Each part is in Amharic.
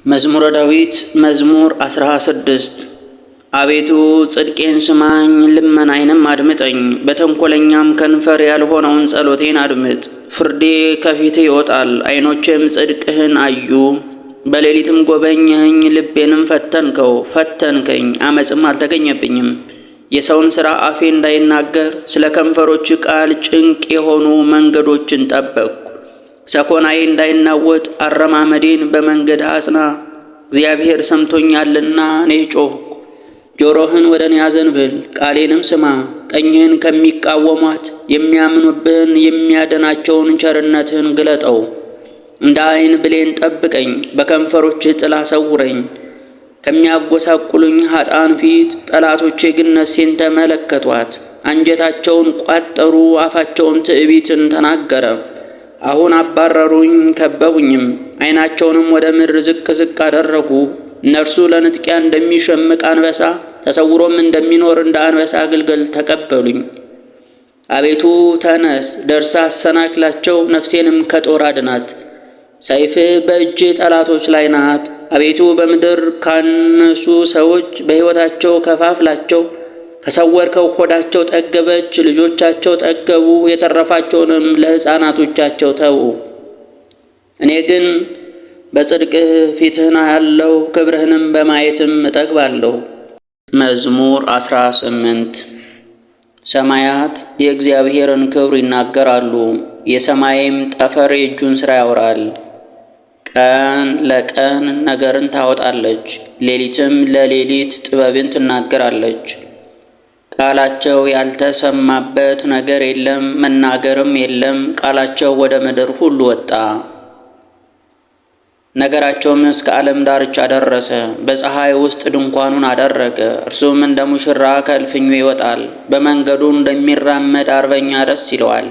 መዝሙረ ዳዊት መዝሙር 16 አቤቱ ጽድቄን ስማኝ፣ ልመናዬንም አድምጠኝ። በተንኰለኛም ከንፈር ያልሆነውን ጸሎቴን አድምጥ። ፍርዴ ከፊትህ ይወጣል፣ ዓይኖቼም ጽድቅህን አዩ። በሌሊትም ጐበኘኸኝ፣ ልቤንም ፈተንከኝ፣ ዓመፅም አልተገኘብኝም። የሰውን ሥራ አፌ እንዳይናገር ስለ ከንፈሮች ቃል ጭንቅ የሆኑ መንገዶችን ጠበቅሁ። ሰኮናዬ እንዳይናወጥ አረማመዴን በመንገድ አጽና። እግዚአብሔር ሰምቶኛልና እኔ ጮኽሁ። ጆሮህን ወደ እኔ አዘንብል፣ ቃሌንም ስማ። ቀኝህን ከሚቃወሟት የሚያምኑብህን የሚያድናቸውን ቸርነትህን ግለጠው። እንደ ዓይን ብሌን ጠብቀኝ፣ በከንፈሮችህ ጥላ ሰውረኝ። ከሚያጐሳቁሉኝ ኃጥአን ፊት ጠላቶቼ ግን ነፍሴን ተመለከቷት። አንጀታቸውን ቋጠሩ፣ አፋቸውም ትዕቢትን ተናገረ። አሁን አባረሩኝ ከበቡኝም፣ ዓይናቸውንም ወደ ምድር ዝቅ ዝቅ አደረጉ። እነርሱ ለንጥቂያ እንደሚሸምቅ አንበሳ ተሰውሮም እንደሚኖር እንደ አንበሳ ግልገል ተቀበሉኝ። አቤቱ ተነስ፣ ደርሰህ አሰናክላቸው፣ ነፍሴንም ከጦር አድናት። ሰይፍህ በእጅህ ጠላቶች ላይ ናት። አቤቱ በምድር ካነሱ ሰዎች በሕይወታቸው ከፋፍላቸው። ከሰወርከው ሆዳቸው ጠገበች፣ ልጆቻቸው ጠገቡ፣ የተረፋቸውንም ለሕፃናቶቻቸው ተዉ። እኔ ግን በጽድቅህ ፊትህን አያለሁ፣ ክብርህንም በማየትም እጠግባለሁ። መዝሙር 18 ሰማያት የእግዚአብሔርን ክብር ይናገራሉ፣ የሰማይም ጠፈር የእጁን ሥራ ያወራል። ቀን ለቀን ነገርን ታወጣለች፣ ሌሊትም ለሌሊት ጥበብን ትናገራለች። ቃላቸው ያልተሰማበት ነገር የለም፣ መናገርም የለም። ቃላቸው ወደ ምድር ሁሉ ወጣ፣ ነገራቸውም እስከ ዓለም ዳርቻ ደረሰ። በፀሐይ ውስጥ ድንኳኑን አደረገ፣ እርሱም እንደ ሙሽራ ከእልፍኙ ይወጣል። በመንገዱ እንደሚራመድ አርበኛ ደስ ይለዋል።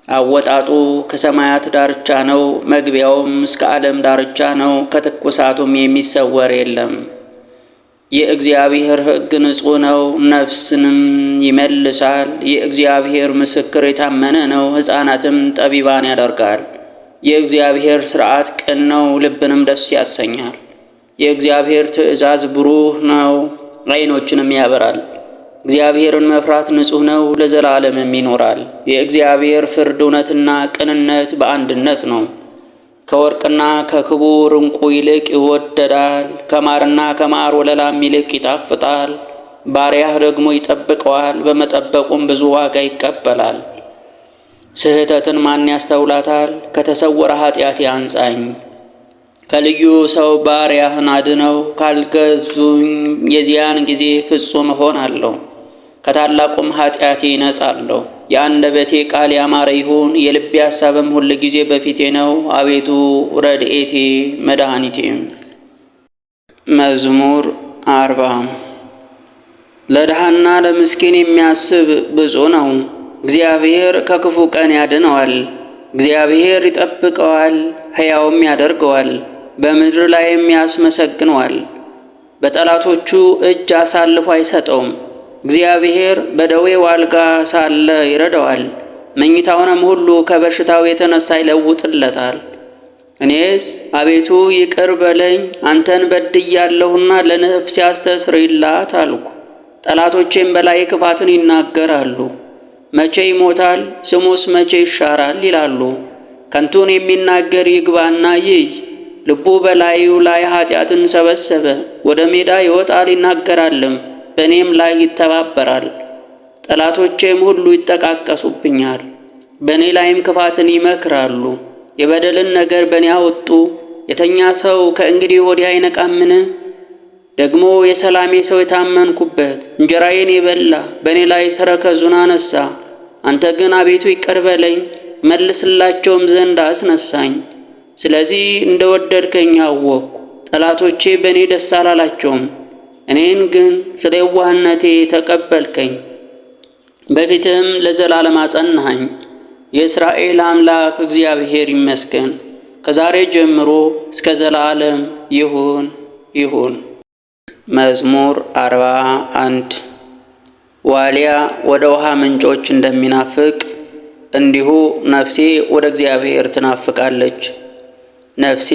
አወጣጡ ከሰማያት ዳርቻ ነው፣ መግቢያውም እስከ ዓለም ዳርቻ ነው። ከትኩሳቱም የሚሰወር የለም። የእግዚአብሔር ሕግ ንጹሕ ነው፣ ነፍስንም ይመልሳል። የእግዚአብሔር ምስክር የታመነ ነው፣ ሕፃናትም ጠቢባን ያደርጋል። የእግዚአብሔር ሥርዓት ቅን ነው፣ ልብንም ደስ ያሰኛል። የእግዚአብሔር ትእዛዝ ብሩህ ነው፣ ዓይኖችንም ያበራል። እግዚአብሔርን መፍራት ንጹሕ ነው፣ ለዘላለምም ይኖራል። የእግዚአብሔር ፍርድ እውነትና ቅንነት በአንድነት ነው። ከወርቅና ከክቡር ዕንቁ ይልቅ ይወደዳል፣ ከማርና ከማር ወለላም ይልቅ ይጣፍጣል። ባሪያህ ደግሞ ይጠብቀዋል፣ በመጠበቁም ብዙ ዋጋ ይቀበላል። ስህተትን ማን ያስተውላታል? ከተሰወረ ኃጢአት ያንጻኝ። ከልዩ ሰው ባሪያህን አድነው፣ ካልገዙኝ የዚያን ጊዜ ፍጹም እሆናለሁ፣ ከታላቁም ኃጢአቴ እነጻለሁ። የአንደበቴ ቃል ያማረ ይሁን፣ የልቤ ሐሳብም ሁል ጊዜ በፊቴ ነው። አቤቱ ረድኤቴ መድኃኒቴም። መዝሙር 40 ለድሃና ለምስኪን የሚያስብ ብፁዕ ነው። እግዚአብሔር ከክፉ ቀን ያድነዋል። እግዚአብሔር ይጠብቀዋል፣ ሕያውም ያደርገዋል፣ በምድር ላይም ያስመሰግነዋል። በጠላቶቹ እጅ አሳልፎ አይሰጠውም። እግዚአብሔር በደዌው አልጋ ሳለ ይረዳዋል፣ መኝታውንም ሁሉ ከበሽታው የተነሳ ይለውጥለታል። እኔስ አቤቱ ይቅር በለኝ፣ አንተን በድያለሁና ለነፍሴ አስተስርይላት አልኩ። ጠላቶቼም በላይ ክፋትን ይናገራሉ። መቼ ይሞታል? ስሙስ መቼ ይሻራል? ይላሉ። ከንቱን የሚናገር ይግባና ይይ። ልቡ በላዩ ላይ ኃጢአትን ሰበሰበ። ወደ ሜዳ ይወጣል ይናገራልም፣ በእኔም ላይ ይተባበራል። ጠላቶቼም ሁሉ ይጠቃቀሱብኛል፣ በእኔ ላይም ክፋትን ይመክራሉ። የበደልን ነገር በእኔ አወጡ። የተኛ ሰው ከእንግዲህ ወዲህ አይነቃምን? ደግሞ የሰላሜ ሰው የታመንኩበት እንጀራዬን የበላ በእኔ ላይ ተረከዙን አነሳ። አንተ ግን አቤቱ ይቅር በለኝ፣ መልስላቸውም ዘንድ አስነሳኝ። ስለዚህ እንደ ወደድከኝ አወቅሁ፣ ጠላቶቼ በእኔ ደስ አላላቸውም። እኔን ግን ስለ የዋህነቴ ተቀበልከኝ፣ በፊትህም ለዘላለም አጸናኸኝ። የእስራኤል አምላክ እግዚአብሔር ይመስገን፣ ከዛሬ ጀምሮ እስከ ዘላለም ይሁን ይሁን። መዝሙር 41 ዋሊያ ወደ ውሃ ምንጮች እንደሚናፍቅ እንዲሁ ነፍሴ ወደ እግዚአብሔር ትናፍቃለች። ነፍሴ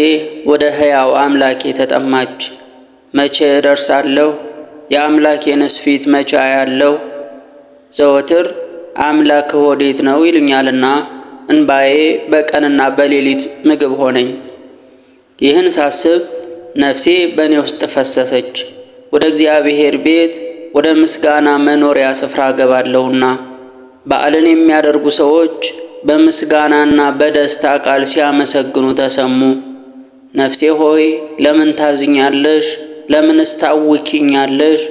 ወደ ሕያው አምላኬ ተጠማች። መቼ እደርሳለሁ? የአምላኬንስ ፊት መቼ አያለሁ? ዘወትር አምላክህ ወዴት ነው ይሉኛልና እንባዬ በቀንና በሌሊት ምግብ ሆነኝ። ይህን ሳስብ ነፍሴ በእኔ ውስጥ ፈሰሰች። ወደ እግዚአብሔር ቤት ወደ ምስጋና መኖሪያ ስፍራ ገባለሁና በዓልን የሚያደርጉ ሰዎች በምስጋናና በደስታ ቃል ሲያመሰግኑ ተሰሙ። ነፍሴ ሆይ ለምን ታዝኛለሽ? ለምንስ ታውኪኛለሽ?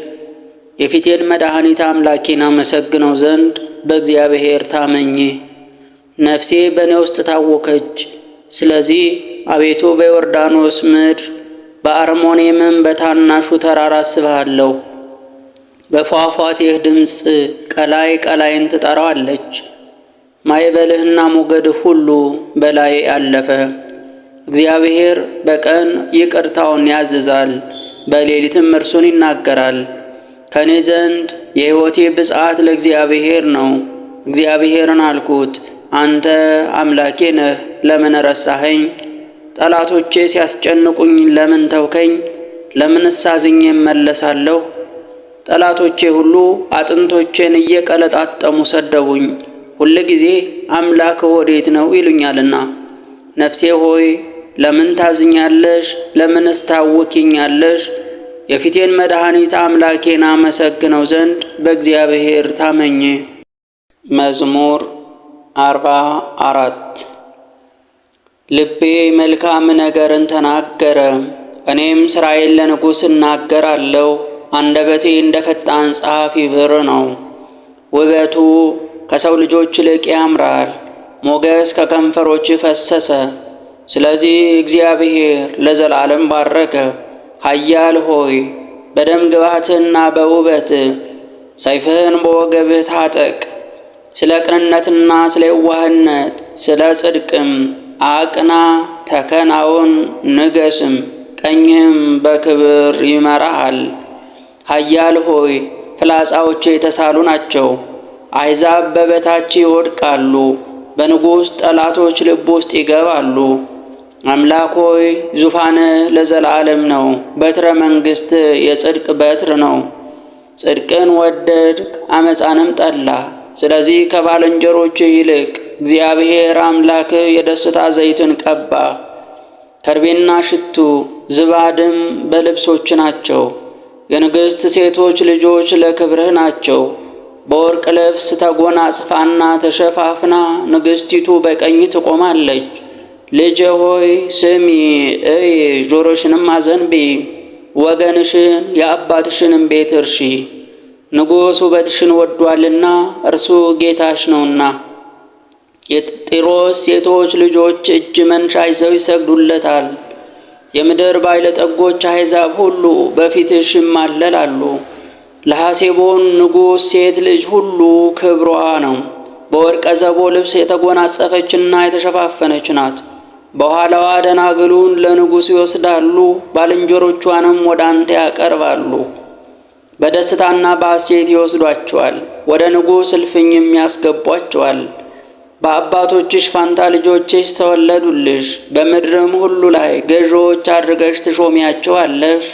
የፊቴን መድኃኒት አምላኬን አመሰግነው ዘንድ በእግዚአብሔር ታመኚ። ነፍሴ በእኔ ውስጥ ታወከች። ስለዚህ አቤቱ በዮርዳኖስ ምድር በአርሞኔምም በታናሹ ተራራ አስብሃለሁ። በፏፏቴህ ድምፅ ቀላይ ቀላይን ትጠራዋለች። ማዕበልህና ሞገድህ ሁሉ በላይ አለፈ። እግዚአብሔር በቀን ይቅርታውን ያዝዛል፣ በሌሊትም እርሱን ይናገራል። ከእኔ ዘንድ የሕይወቴ ብፅዓት ለእግዚአብሔር ነው። እግዚአብሔርን አልኩት፣ አንተ አምላኬ ነህ፣ ለምን ረሳኸኝ? ጠላቶቼ ሲያስጨንቁኝ ለምን ተውከኝ? ለምንስ አዝኜ እመለሳለሁ? ጠላቶቼ ሁሉ አጥንቶቼን እየቀለጣጠሙ ሰደቡኝ። ሁል ጊዜ አምላክህ ወዴት ነው ይሉኛልና። ነፍሴ ሆይ ለምን ታዝኛለሽ? ለምንስ ታውኪኛለሽ? የፊቴን መድኃኒት አምላኬን አመሰግነው ዘንድ በእግዚአብሔር ታመኚ። መዝሙር 44 ልቤ መልካም ነገርን ተናገረ፣ እኔም ሥራዬን ለንጉሥ እናገራለሁ። አንደበቴ እንደ ፈጣን ጸሐፊ ብር ነው። ውበቱ ከሰው ልጆች ይልቅ ያምራል፣ ሞገስ ከከንፈሮች ፈሰሰ። ስለዚህ እግዚአብሔር ለዘላለም ባረከ። ኃያል ሆይ በደም ግባትህና በውበትህ ሰይፍህን በወገብህ ታጠቅ። ስለ ቅንነትና ስለ የዋህነት ስለ ጽድቅም አቅና፣ ተከናወን፣ ንገስም፣ ቀኝህም በክብር ይመራሃል። ኃያል ሆይ ፍላጻዎቼ የተሳሉ ናቸው፣ አሕዛብ በበታች ይወድቃሉ፣ በንጉሥ ጠላቶች ልብ ውስጥ ይገባሉ። አምላክ ሆይ ዙፋንህ ለዘላለም ነው፣ በትረ መንግሥትህ የጽድቅ በትር ነው። ጽድቅን ወደድክ፣ ዓመፃንም ጠላ። ስለዚህ ከባልንጀሮችህ ይልቅ እግዚአብሔር አምላክህ የደስታ ዘይትን ቀባ። ከርቤና ሽቱ ዝባድም በልብሶች ናቸው። የንግሥት ሴቶች ልጆች ለክብርህ ናቸው። በወርቅ ልብስ ተጎናጽፋና ተሸፋፍና ንግሥቲቱ በቀኝ ትቆማለች። ልጄ ሆይ ስሚ፣ እይ፣ ጆሮሽንም አዘንቢ፣ ወገንሽን የአባትሽንም ቤት እርሺ። ንጉሥ ውበትሽን ወዷልና እርሱ ጌታሽ ነውና። የጢሮስ ሴቶች ልጆች እጅ መንሻ ይዘው ይሰግዱለታል። የምድር ባለጠጎች አሕዛብ ሁሉ በፊትሽ ይማለላሉ። ለሐሴቦን ንጉሥ ሴት ልጅ ሁሉ ክብሯ ነው። በወርቀ ዘቦ ልብስ የተጎናጸፈችና የተሸፋፈነች ናት። በኋላዋ ደናግሉን ለንጉሥ ይወስዳሉ፣ ባልንጀሮቿንም ወደ አንተ ያቀርባሉ። በደስታና በሐሴት ይወስዷቸዋል፣ ወደ ንጉሥ እልፍኝም ያስገቧቸዋል። በአባቶችሽ ፋንታ ልጆችሽ ተወለዱልሽ፣ በምድርም ሁሉ ላይ ገዢዎች አድርገሽ ትሾሚያቸዋለሽ።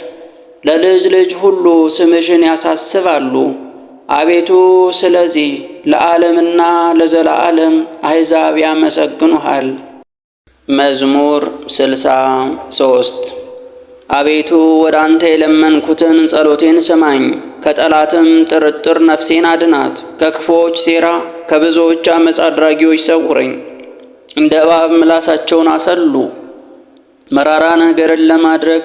ለልጅ ልጅ ሁሉ ስምሽን ያሳስባሉ። አቤቱ ስለዚህ ለዓለምና ለዘላለም አሕዛብ ያመሰግኑሃል። መዝሙር 63 አቤቱ ወደ አንተ የለመንኩትን ጸሎቴን ስማኝ፣ ከጠላትም ጥርጥር ነፍሴን አድናት። ከክፉዎች ሴራ ከብዙዎች ዓመፅ አድራጊዎች ሰውረኝ። እንደ እባብ ምላሳቸውን አሰሉ፣ መራራ ነገርን ለማድረግ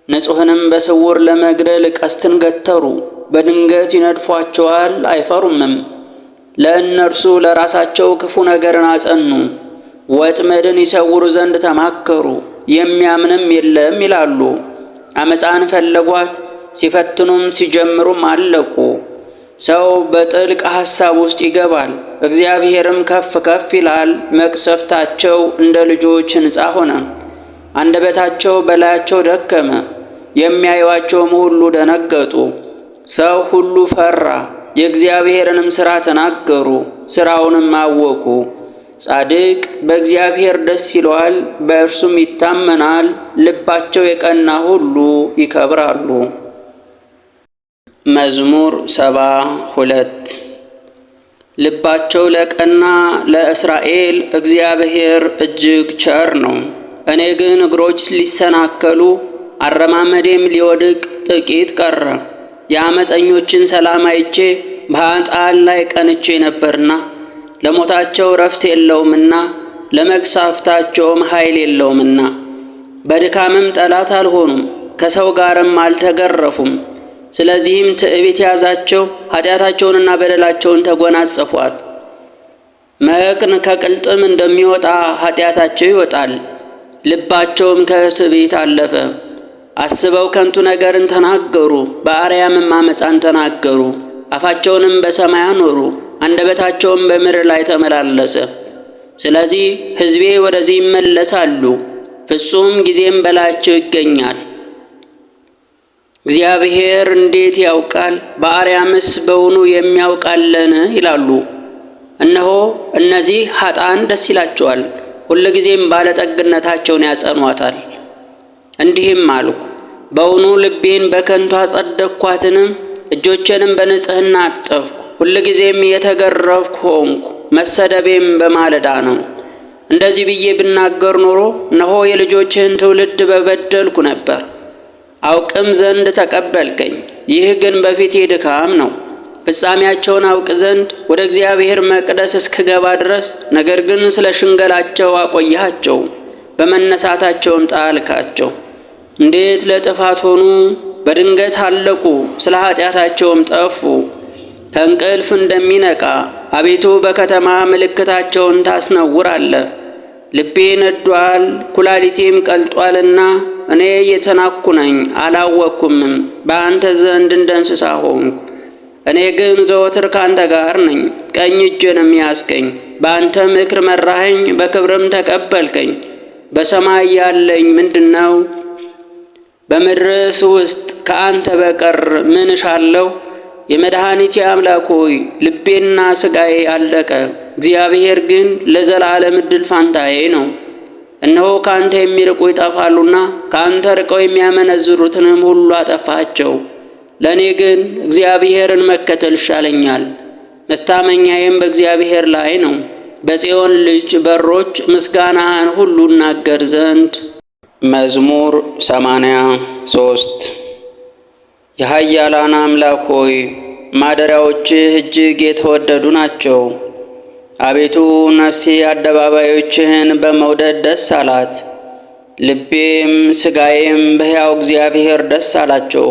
ንጹሕንም በስውር ለመግደል ቀስትን ገተሩ። በድንገት ይነድፏቸዋል አይፈሩምም። ለእነርሱ ለራሳቸው ክፉ ነገርን አጸኑ። ወጥመድን ይሰውሩ ዘንድ ተማከሩ፣ የሚያምንም የለም ይላሉ። ዓመፃን ፈለጓት፣ ሲፈትኑም ሲጀምሩም አለቁ። ሰው በጥልቅ ሐሳብ ውስጥ ይገባል፣ እግዚአብሔርም ከፍ ከፍ ይላል። መቅሰፍታቸው እንደ ልጆች ሕንፃ ሆነ፣ አንደበታቸው በላያቸው ደከመ። የሚያዩአቸውም ሁሉ ደነገጡ። ሰው ሁሉ ፈራ፣ የእግዚአብሔርንም ሥራ ተናገሩ፣ ሥራውንም አወቁ። ጻድቅ በእግዚአብሔር ደስ ይለዋል፣ በእርሱም ይታመናል። ልባቸው የቀና ሁሉ ይከብራሉ። መዝሙር 72 ልባቸው ለቀና ለእስራኤል እግዚአብሔር እጅግ ቸር ነው። እኔ ግን እግሮች ሊሰናከሉ አረማመዴም ሊወድቅ ጥቂት ቀረ። የአመፀኞችን ሰላም አይቼ በኃጥአን ላይ ቀንቼ ነበርና፣ ለሞታቸው ረፍት የለውምና ለመቅሰፍታቸውም ኃይል የለውምና። በድካምም ጠላት አልሆኑም፣ ከሰው ጋርም አልተገረፉም። ስለዚህም ትዕቢት ያዛቸው፣ ኃጢአታቸውንና በደላቸውን ተጎናጸፏት። መቅን ከቅልጥም እንደሚወጣ ኃጢአታቸው ይወጣል፣ ልባቸውም ከትዕቢት አለፈ። አስበው ከንቱ ነገርን ተናገሩ፣ በአርያምም አመፃን ተናገሩ። አፋቸውንም በሰማይ አኖሩ፣ አንደበታቸውም በምድር ላይ ተመላለሰ። ስለዚህ ሕዝቤ ወደዚህ ይመለሳሉ፣ ፍጹም ጊዜም በላያቸው ይገኛል። እግዚአብሔር እንዴት ያውቃል? በአርያምስ በውኑ የሚያውቃለን? ይላሉ። እነሆ እነዚህ ኃጥአን ደስ ይላቸዋል፣ ሁልጊዜም ባለጠግነታቸውን ያጸኗታል። እንዲህም አልኩ፣ በውኑ ልቤን በከንቱ አጸደቅኳትን? እጆቼንም በንጽሕና አጠብኩ። ሁልጊዜም የተገረፍኩ ሆንኩ፣ መሰደቤም በማለዳ ነው። እንደዚህ ብዬ ብናገር ኖሮ እነሆ የልጆችህን ትውልድ በበደልኩ ነበር። አውቅም ዘንድ ተቀበልከኝ። ይህ ግን በፊቴ ድካም ነው። ፍጻሜያቸውን አውቅ ዘንድ ወደ እግዚአብሔር መቅደስ እስክገባ ድረስ፣ ነገር ግን ስለ ሽንገላቸው አቆየሃቸው፣ በመነሳታቸውም ጣልካቸው። እንዴት ለጥፋት ሆኑ! በድንገት አለቁ፣ ስለ ኃጢአታቸውም ጠፉ። ከእንቅልፍ እንደሚነቃ አቤቱ በከተማ ምልክታቸውን ታስነውራለህ። ልቤ ነዷል፣ ኩላሊቴም ቀልጧልና እኔ የተናኩ ነኝ አላወቅኩምም። በአንተ ዘንድ እንደ እንስሳ ሆንኩ። እኔ ግን ዘወትር ካንተ ጋር ነኝ፣ ቀኝ እጄንም ያዝከኝ። በአንተ ምክር መራኸኝ፣ በክብርም ተቀበልከኝ። በሰማይ ያለኝ ምንድን ነው? በምድርስ ውስጥ ከአንተ በቀር ምን እሻለሁ? የመድኃኒቴ አምላክ ሆይ ልቤና ሥጋዬ አለቀ። እግዚአብሔር ግን ለዘላለም ዕድል ፋንታዬ ነው። እነሆ ከአንተ የሚርቁ ይጠፋሉና ከአንተ ርቀው የሚያመነዝሩትንም ሁሉ አጠፋቸው። ለእኔ ግን እግዚአብሔርን መከተል ይሻለኛል፣ መታመኛዬም በእግዚአብሔር ላይ ነው። በጽዮን ልጅ በሮች ምስጋናህን ሁሉ እናገር ዘንድ። መዝሙር 83 የኃያላን አምላክ ሆይ ማደሪያዎችህ እጅግ የተወደዱ ናቸው። አቤቱ ነፍሴ አደባባዮችህን በመውደድ ደስ አላት። ልቤም ሥጋዬም በሕያው እግዚአብሔር ደስ አላቸው።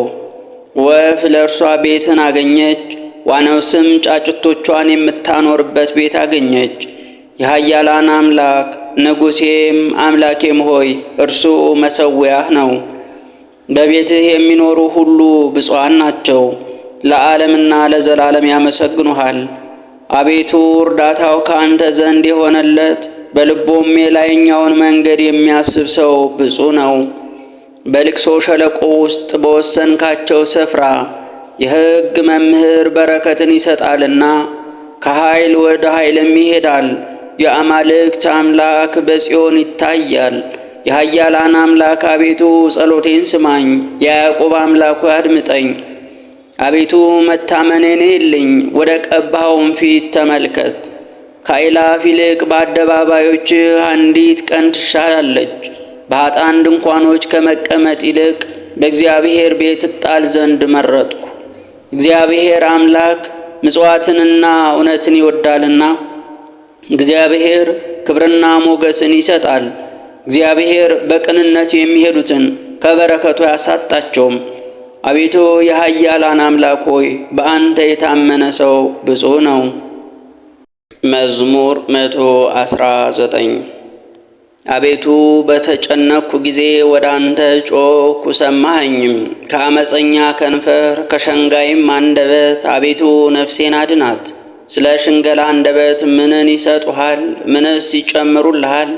ወፍ ለእርሷ ቤትን አገኘች፣ ዋነብስም ጫጩቶቿን የምታኖርበት ቤት አገኘች። የኃያላን አምላክ ንጉሴም አምላኬም ሆይ እርሱ መሠዊያህ ነው። በቤትህ የሚኖሩ ሁሉ ብፁዓን ናቸው፣ ለዓለምና ለዘላለም ያመሰግኑሃል። አቤቱ እርዳታው ከአንተ ዘንድ የሆነለት በልቦም የላይኛውን መንገድ የሚያስብ ሰው ብፁዕ ነው። በልቅሶ ሸለቆ ውስጥ በወሰንካቸው ስፍራ የሕግ መምህር በረከትን ይሰጣልና ከኃይል ወደ ኃይልም ይሄዳል። የአማልክት አምላክ በጽዮን ይታያል። የኃያላን አምላክ አቤቱ ጸሎቴን ስማኝ፣ የያዕቆብ አምላክ ሆይ አድምጠኝ። አቤቱ መታመኔን የለኝ፣ ወደ ቀባኸውም ፊት ተመልከት። ከአእላፍ ይልቅ በአደባባዮችህ አንዲት ቀን ትሻላለች። በኃጥአን ድንኳኖች ከመቀመጥ ይልቅ በእግዚአብሔር ቤት እጣል ዘንድ መረጥኩ። እግዚአብሔር አምላክ ምጽዋትንና እውነትን ይወዳልና፣ እግዚአብሔር ክብርና ሞገስን ይሰጣል። እግዚአብሔር በቅንነት የሚሄዱትን ከበረከቱ አያሳጣቸውም። አቤቱ የኃያላን አምላክ ሆይ በአንተ የታመነ ሰው ብፁዕ ነው። መዝሙር 119 አቤቱ በተጨነቅኩ ጊዜ ወደ አንተ ጮኽኩ፣ ሰማኸኝም። ከአመፀኛ ከንፈር ከሸንጋይም አንደበት አቤቱ ነፍሴን አድናት። ስለ ሽንገላ አንደበት ምንን ይሰጡሃል? ምንስ ይጨምሩልሃል?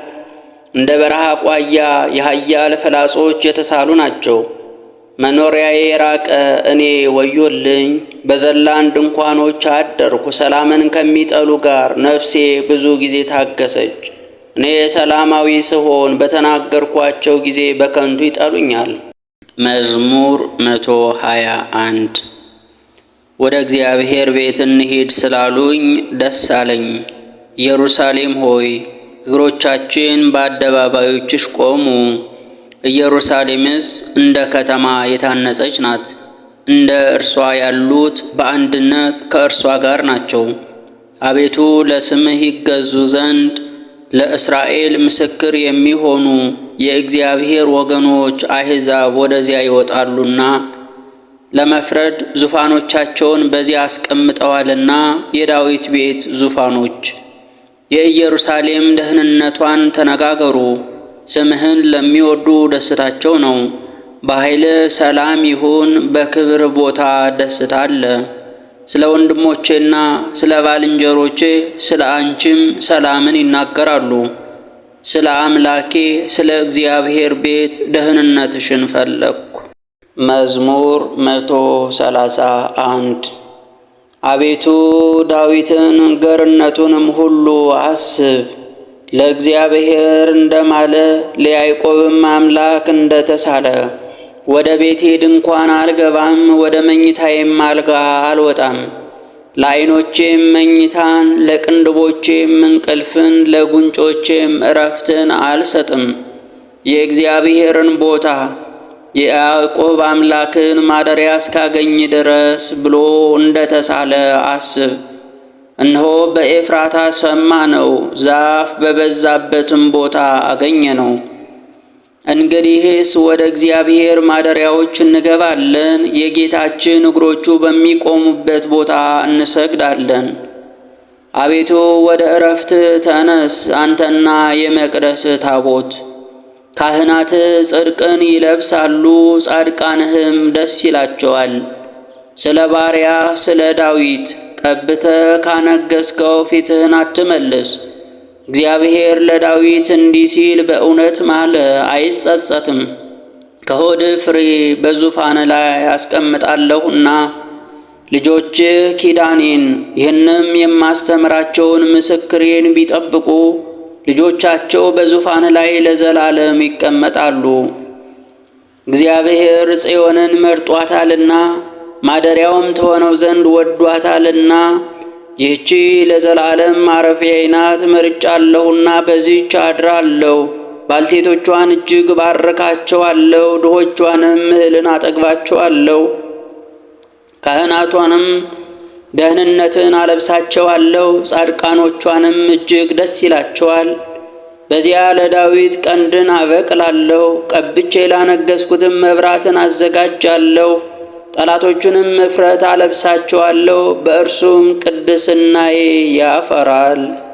እንደ በረሃ ቋያ የኃያል ፍላጾች የተሳሉ ናቸው። መኖሪያዬ ራቀ፣ እኔ ወዮልኝ። በዘላን ድንኳኖች አደርኩ፣ ሰላምን ከሚጠሉ ጋር ነፍሴ ብዙ ጊዜ ታገሰች። እኔ ሰላማዊ ስሆን በተናገርኳቸው ጊዜ በከንቱ ይጠሉኛል። መዝሙር 121 ወደ እግዚአብሔር ቤት እንሂድ ስላሉኝ ደስ አለኝ። ኢየሩሳሌም ሆይ እግሮቻችን በአደባባዮችሽ ቆሙ። ኢየሩሳሌምስ እንደ ከተማ የታነጸች ናት። እንደ እርሷ ያሉት በአንድነት ከእርሷ ጋር ናቸው። አቤቱ ለስምህ ይገዙ ዘንድ ለእስራኤል ምስክር የሚሆኑ የእግዚአብሔር ወገኖች አሕዛብ ወደዚያ ይወጣሉና ለመፍረድ ዙፋኖቻቸውን በዚያ አስቀምጠዋልና የዳዊት ቤት ዙፋኖች የኢየሩሳሌም ደህንነቷን ተነጋገሩ። ስምህን ለሚወዱ ደስታቸው ነው። በኃይልህ ሰላም ይሁን፣ በክብር ቦታ ደስታ አለ። ስለ ወንድሞቼና ስለ ባልንጀሮቼ ስለ አንቺም ሰላምን ይናገራሉ። ስለ አምላኬ ስለ እግዚአብሔር ቤት ደህንነትሽን ፈለግኩ። መዝሙር 131 አቤቱ ዳዊትን ገርነቱንም ሁሉ አስብ። ለእግዚአብሔር እንደማለ ለያዕቆብም አምላክ እንደተሳለ። ወደ ቤቴ ድንኳን አልገባም፣ ወደ መኝታዬም አልጋ አልወጣም። ለዓይኖቼም መኝታን፣ ለቅንድቦቼም እንቅልፍን፣ ለጉንጮቼም እረፍትን አልሰጥም። የእግዚአብሔርን ቦታ የያዕቆብ አምላክን ማደሪያ እስካገኝ ድረስ ብሎ እንደተሳለ አስብ። እነሆ በኤፍራታ ሰማ ነው፣ ዛፍ በበዛበትም ቦታ አገኘ ነው። እንግዲህስ ወደ እግዚአብሔር ማደሪያዎች እንገባለን፣ የጌታችን እግሮቹ በሚቆሙበት ቦታ እንሰግዳለን። አቤቱ ወደ ዕረፍትህ ተነስ፣ አንተና የመቅደስህ ታቦት። ካህናትህ ጽድቅን ይለብሳሉ፣ ጻድቃንህም ደስ ይላቸዋል። ስለ ባሪያህ ስለ ዳዊት ቀብተህ ካነገሥከው ፊትህን አትመልስ። እግዚአብሔር ለዳዊት እንዲህ ሲል በእውነት ማለ፣ አይጸጸትም። ከሆድህ ፍሬ በዙፋን ላይ አስቀምጣለሁና ልጆችህ ኪዳኔን ይህንም የማስተምራቸውን ምስክሬን ቢጠብቁ ልጆቻቸው በዙፋን ላይ ለዘላለም ይቀመጣሉ። እግዚአብሔር ጽዮንን መርጧታልና ማደሪያውም ትሆነው ዘንድ ወዷታልና ይህቺ ለዘላለም ማረፊያዬ ናት። መርጫለሁና በዚህች አድራለሁ። ባልቴቶቿን እጅግ ባርካቸዋለሁ፣ ድሆቿንም እህልን አጠግባቸዋለሁ። ካህናቷንም ደህንነትን አለብሳቸዋለሁ፣ ጻድቃኖቿንም እጅግ ደስ ይላቸዋል። በዚያ ለዳዊት ቀንድን አበቅላለሁ፣ ቀብቼ ላነገሥኩትም መብራትን አዘጋጃለሁ። ጠላቶቹንም እፍረት አለብሳቸዋለሁ፣ በእርሱም ቅድስናዬ ያፈራል።